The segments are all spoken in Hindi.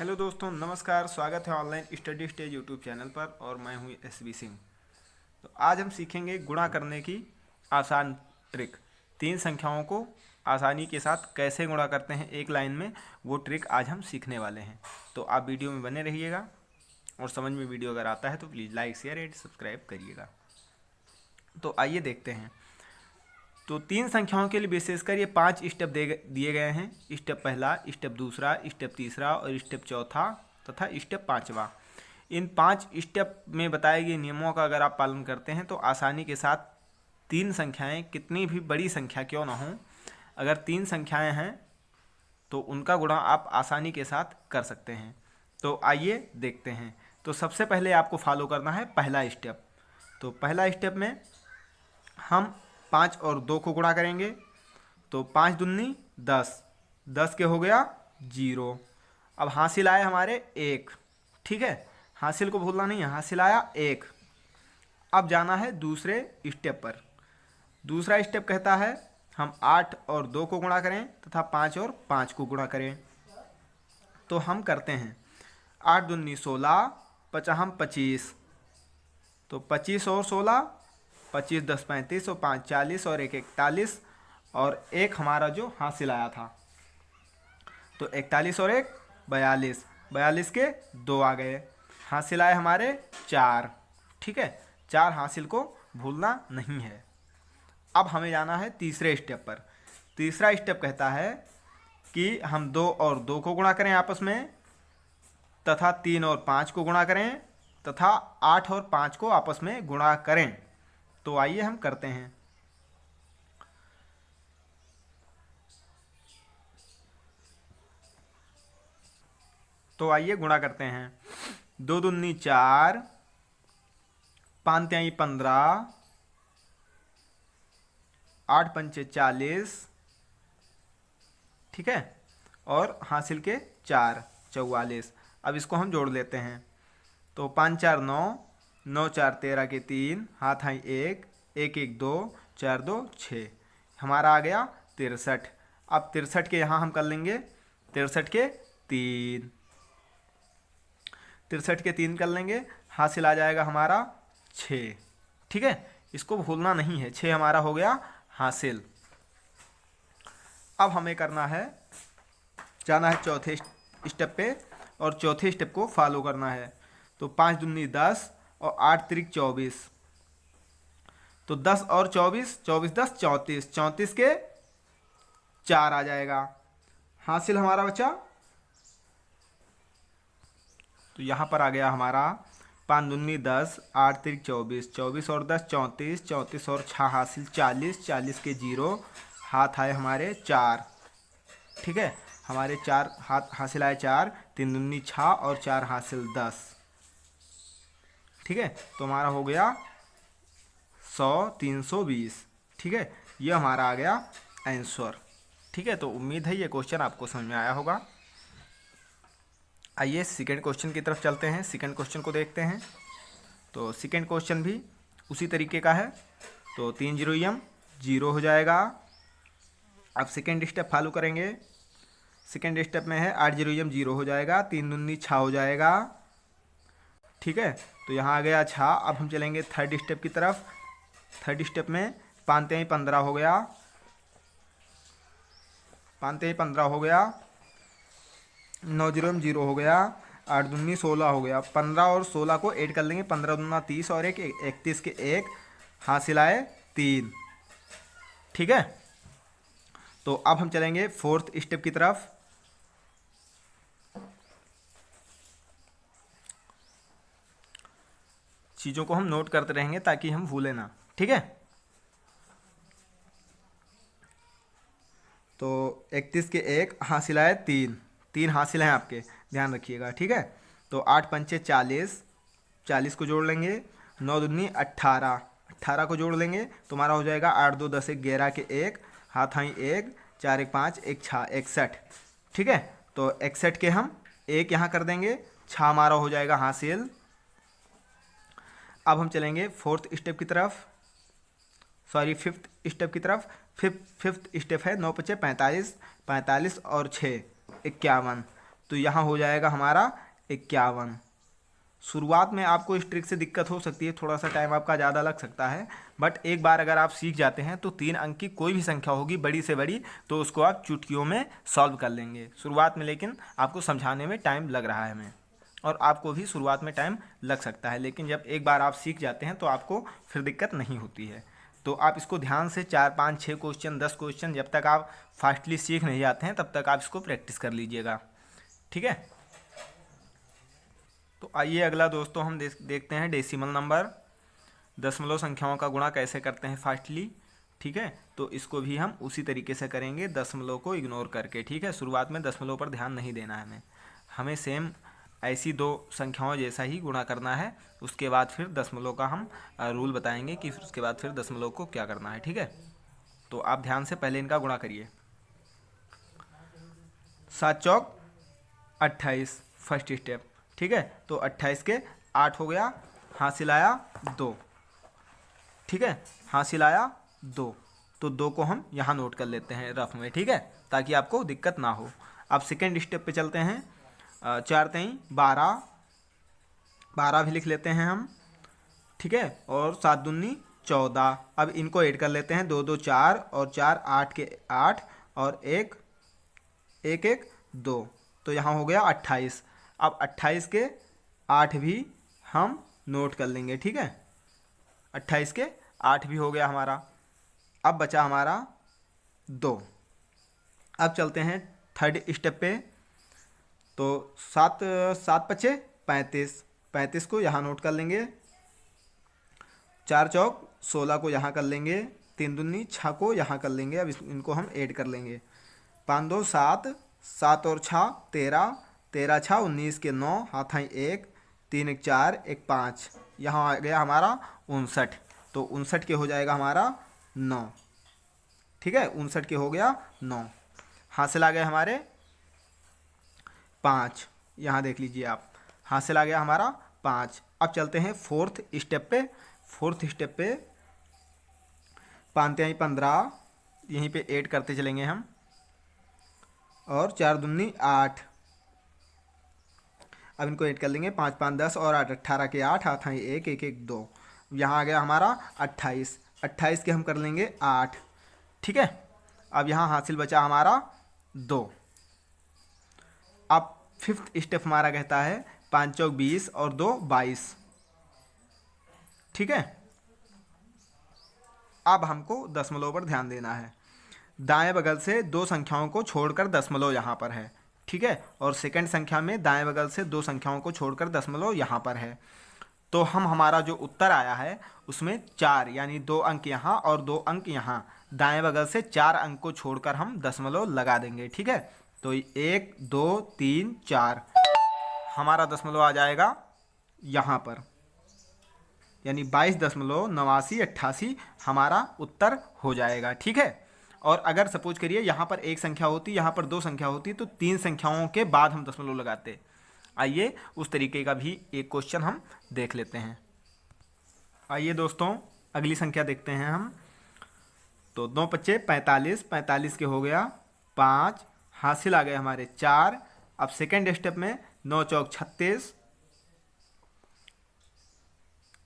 हेलो दोस्तों, नमस्कार। स्वागत है online study stage YouTube channel पर और मैं हूं एसबी सिंह। तो आज हम सीखेंगे गुणा करने की आसान ट्रिक। तीन संख्याओं को आसानी के साथ कैसे गुणा करते हैं एक लाइन में, वो ट्रिक आज हम सीखने वाले हैं। तो आप वीडियो में बने रहिएगा और समझ में वीडियो अगर आता है तो please like share and subscribe करिएगा। तो आइए देखते हैं। तो तीन संख्याओं के लिए विशेषकर ये 5 स्टेप दिए गए हैं। स्टेप पहला, स्टेप दूसरा, स्टेप तीसरा और स्टेप चौथा तथा स्टेप पांचवा। इन 5 स्टेप में बताए गए नियमों का अगर आप पालन करते हैं तो आसानी के साथ तीन संख्याएं, कितनी भी बड़ी संख्या क्यों ना हो, अगर तीन संख्याएं हैं तो उनका गुणा आप आसानी के साथ कर सकते हैं। तो आइए देखते हैं। तो सबसे पहले आपको फॉलो करना है पहला स्टेप। तो पहला स्टेप में हम 5 और 2 को गुणा करेंगे। तो 5 दूनी 10, 10 के हो गया 0। अब हासिल आए हमारे 1, ठीक है, हासिल को भूलना नहीं है, हासिल आया 1। अब जाना है दूसरे स्टेप पर। दूसरा स्टेप कहता है हम 8 और 2 को गुणा करें तथा 5 और 5 को गुणा करें। तो हम करते हैं 8 दूनी 16, 5 25। तो 25 और 16, 25 10 35 और 5 40 और 1 41 और 1 हमारा जो हासिल आया था। तो 41 और 1 42, 42 के 2 आ गए। हासिल आए हमारे 4, ठीक है, 4 हासिल को भूलना नहीं है। अब हमें जाना है तीसरे स्टेप पर। तीसरा स्टेप कहता है कि हम 2 और 2 को गुणा करें आपस में तथा 3 और 5 को गुणा करें तथा 8 और 5 को आपस में गुणा करें। तो आइए हम करते हैं। तो आइए गुणा करते हैं। 2 दूनी 4, 5 तिहाई 15, 8 पंचे 40, ठीक है, और हासिल के 4 44। अब इसको हम जोड़ लेते हैं। तो 5 4 9, 9 4 13 के 3, हाथ आई 1, 1 1 2, 4 2 6, हमारा आ गया 63। अब 63 के यहाँ हम कर लेंगे 63 के 3, 63 के 3 कर लेंगे, हासिल आ जाएगा हमारा 6, ठीक है, इसको भूलना नहीं है, 6 हमारा हो गया हासिल। अब हमें करना है, जाना है चौथे स्टेप पे और चौथे स्टेप को फॉलो करना है। तो 5 दूनी 10 और 8 त्रिक 24। तो 10 और 24, 24 10 34, 34 के 4 आ जाएगा। हासिल हमारा बचा, तो यहाँ पर आ गया हमारा 5 दूनी 10, 8 त्रिक 24, 24 और 10 34, 34 और 6 हासिल 40, 40 के 0, हाथ आए हमारे 4, ठीक है, हमारे 4 हाथ हासिल आए 4, 3 दूनी 6 और 4 हासिल 10, ठीक है। तो हमारा हो गया 100 320, ठीक है, ये हमारा आ गया आंसर, ठीक है। तो उम्मीद है ये क्वेश्चन आपको समझ में आया होगा। आइए सेकंड क्वेश्चन की तरफ चलते हैं। सेकंड क्वेश्चन को देखते हैं। तो सेकंड क्वेश्चन भी उसी तरीके का है। तो 3 0 0 हो जाएगा। अब सेकंड स्टेप फॉलो करेंगे। सेकंड स्टेप में है 8 0 0 हो जाएगा, 3 दूनी 6 हो जाएगा, ठीक है। तो यहाँ आ गया 6। अब हम चलेंगे थर्ड स्टेप की तरफ। थर्ड स्टेप में 5 तिहाई 15 हो गया, 5 तिहाई 15 हो गया, 9 0 0 हो गया, 8 दूनी 16 हो गया। 15 और 16 को ऐड कर लेंगे, 15 दूना 30 और 1 31 के 1, हासिल आए 3, ठीक है। तो अब हम चलेंगे फोर्थ स्टेप की तरफ। चीज़ों को हम नोट करते रहेंगे ताकि हम भूलें ना, ठीक है। तो 31 के 1, हासिल आए 3, 3 हासिल हैं आपके, ध्यान रखिएगा, ठीक है। तो 8 पंचे 40, 40 को जोड़ लेंगे, 9 दूनी 18, 18 को जोड़ लेंगे, तुम्हारा हो जाएगा 8 2 10 1 11 के 1, हाथ आई 1, 4 1 5 1 6 61, ठीक है। तो 61 के हम 1 यहाँ कर देंगे, 6 हमारा हो जाएगा हासिल। अब हम चलेंगे फोर्थ स्टेप की तरफ, सॉरी फिफ्थ स्टेप की तरफ। फिफ्थ स्टेप है 9 5 45, 45 और 6 51। तो यहाँ हो जाएगा हमारा 51। शुरुआत में आपको इस ट्रिक से दिक्कत हो सकती है, थोड़ा सा टाइम आपका ज़्यादा लग सकता है, बट एक बार अगर आप सीख जाते हैं तो 3 अंक की कोई भी संख्या होगी बड़ी से बड़ी तो उसको आप चुटकियों में सॉल्व कर लेंगे। शुरुआत में लेकिन आपको समझाने में टाइम लग रहा है हमें, और आपको भी शुरुआत में टाइम लग सकता है, लेकिन जब एक बार आप सीख जाते हैं तो आपको फिर दिक्कत नहीं होती है। तो आप इसको ध्यान से 4, 5, 6 क्वेश्चन, 10 क्वेश्चन, जब तक आप फास्टली सीख नहीं जाते हैं तब तक आप इसको प्रैक्टिस कर लीजिएगा। ठीक है, तो आइए अगला दोस्तों हम देखते हैं डेसिमल नंबर, दशमलव संख्याओं का गुणा कैसे करते हैं फास्टली। ठीक है, तो इसको भी हम उसी तरीके से करेंगे, दशमलव को इग्नोर करके। ठीक है, शुरुआत में दशमलव पर ध्यान नहीं देना है हमें सेम ऐसी 2 संख्याओं जैसा ही गुणा करना है। उसके बाद फिर दशमलव का हम रूल बताएंगे कि फिर उसके बाद फिर दशमलव को क्या करना है। ठीक है, तो आप ध्यान से पहले इनका गुणा करिए। 7 चौक 28 फर्स्ट स्टेप। ठीक है, तो 28 के 8 हो गया, हासिल आया 2। ठीक है, हासिल आया 2, तो 2 को हम यहाँ नोट कर लेते हैं रफ में। ठीक है, ताकि आपको दिक्कत ना हो। अब सेकेंड स्टेप पे चलते हैं। 4 3 12, 12 भी लिख लेते हैं हम। ठीक है, और 7 दूनी 14। अब इनको ऐड कर लेते हैं, 2 2 4 और 4 8 के 8 और 1 1 1 2, तो यहाँ हो गया 28। अब 28 के 8 भी हम नोट कर लेंगे। ठीक है, 28 के 8 भी हो गया हमारा। अब बचा हमारा 2। अब चलते हैं थर्ड स्टेप पे। तो 7 7 पचे 35, 35 को यहाँ नोट कर लेंगे। 4 चौक 16 को यहाँ कर लेंगे। 3 दूनी 6 को यहाँ कर लेंगे। अब इनको हम ऐड कर लेंगे। 5 2 7, 7 और 6 13, 13 6 19 के 9, हाथ आई 1, 3 1 4 1 5, यहाँ आ गया हमारा 59। तो 59 के हो जाएगा हमारा 9। ठीक है, 59 के हो गया 9, हासिल आ गए हमारे 5। यहाँ देख लीजिए आप, हासिल आ गया हमारा 5। अब चलते हैं फोर्थ स्टेप पे। फोर्थ स्टेप पे 5 3 15, यहीं पे ऐड करते चलेंगे हम, और 4 दूनी 8। अब इनको ऐड कर लेंगे, 5 5 10 और 8 18 के 8, हाथ आई 1 1 1 2, यहाँ आ गया हमारा 28। 28 के हम कर लेंगे 8। ठीक है, अब यहाँ हासिल बचा हमारा 2। अब फिफ्थ स्टेप हमारा कहता है 5 चौक 20 और 2 22। ठीक है, अब हमको दशमलव पर ध्यान देना है। दाएं बगल से 2 संख्याओं को छोड़कर दशमलव यहाँ पर है। ठीक है, और सेकंड संख्या में दाएं बगल से 2 संख्याओं को छोड़कर दशमलव यहाँ पर है। तो हमारा जो उत्तर आया है उसमें 4 यानी 2 अंक यहाँ और 2 अंक यहाँ, दाएं बगल से 4 अंक को छोड़कर हम दशमलव लगा देंगे। ठीक है, तो 1 2 3 4 हमारा दशमलव आ जाएगा यहाँ पर, यानी 22.8988 हमारा उत्तर हो जाएगा। ठीक है, और अगर सपोज करिए यहाँ पर 1 संख्या होती, यहाँ पर 2 संख्या होती, तो 3 संख्याओं के बाद हम दशमलव लगाते। आइए उस तरीके का भी एक क्वेश्चन हम देख लेते हैं। आइए दोस्तों अगली संख्या देखते हैं हम। तो 2 पच्चे 45, 45 के हो गया 5, हासिल आ गए हमारे 4। अब सेकेंड स्टेप में 9 चौक 36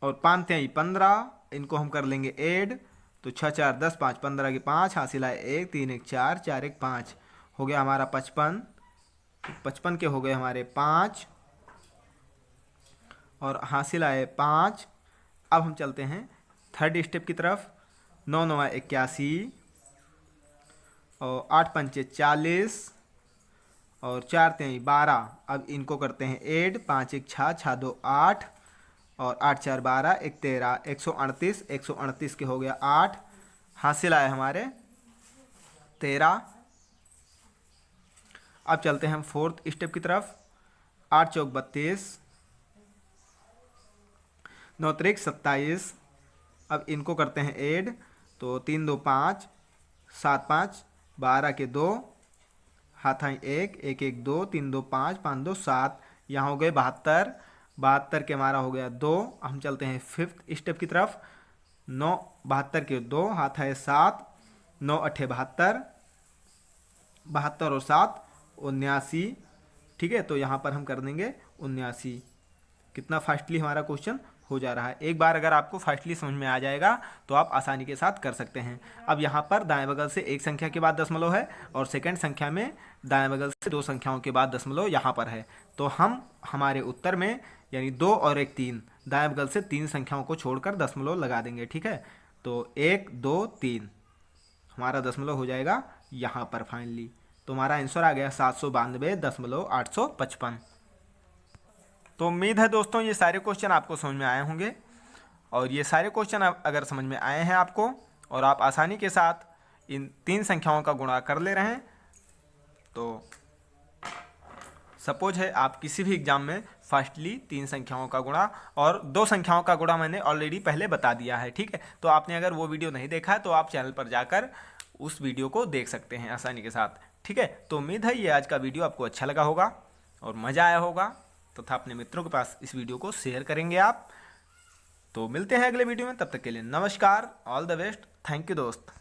और 5 3 15, इनको हम कर लेंगे ऐड। तो 6 4 10 5 15 के 5, हासिल आए 1 3 1 4 4 1 5, हो गया हमारा 55। 55 के हो गए हमारे 5 और हासिल आए 5। अब हम चलते हैं थर्ड स्टेप की तरफ। 9 9 81 और 8 पंचे 40 और 4 3 12। अब इनको करते हैं ऐड। 5 1 6 6 2 8 और 8 4 12 1 13, 138। 138 के हो गया 8, हासिल आए हमारे 13। अब चलते हैं हम फोर्थ स्टेप की तरफ। 8 चौक 32, 9 3 27। अब इनको करते हैं ऐड। तो 3 2 5, 7 5 12 के 2, हाथ आई 1 1 1 2, 3 2 5 5 2 7, यहाँ हो गए 72। 72 के हमारा हो गया 2। हम चलते हैं फिफ्थ स्टेप की तरफ। 9 72 के 2, हाथ है 7, 9 8 72, 72 और 7 79, ठीक है, तो यहाँ पर हम कर देंगे 79। कितना फास्टली हमारा क्वेश्चन हो जा रहा है। एक बार अगर आपको फास्टली समझ में आ जाएगा तो आप आसानी के साथ कर सकते हैं। अब यहाँ पर दाएं बगल से एक संख्या के बाद दशमलव है और सेकंड संख्या में दाएं बगल से 2 संख्याओं के बाद दशमलव यहाँ पर है। तो हम हमारे उत्तर में यानी 2 और 1 3 दाएं बगल से 3 संख्याओं को छोड़कर दशमलव लगा देंगे। ठीक है, तो 1 2 3 हमारा दशमलव हो जाएगा यहाँ पर फाइनली। तो हमारा आंसर आ गया 792.855। तो उम्मीद है दोस्तों ये सारे क्वेश्चन आपको समझ में आए होंगे, और ये सारे क्वेश्चन अगर समझ में आए हैं आपको और आप आसानी के साथ इन 3 संख्याओं का गुणा कर ले रहे हैं, तो सपोज है आप किसी भी एग्जाम में फास्टली 3 संख्याओं का गुणा और 2 संख्याओं का गुणा मैंने ऑलरेडी पहले बता दिया है। ठीक है, तो आपने अगर वो वीडियो नहीं देखा है तो आप चैनल पर जाकर उस वीडियो को देख सकते हैं आसानी के साथ। ठीक है, तो उम्मीद है ये आज का वीडियो आपको अच्छा लगा होगा और मज़ा आया होगा, तथा अपने मित्रों के पास इस वीडियो को शेयर करेंगे आप। तो मिलते हैं अगले वीडियो में, तब तक के लिए नमस्कार, all the best, thank you दोस्त।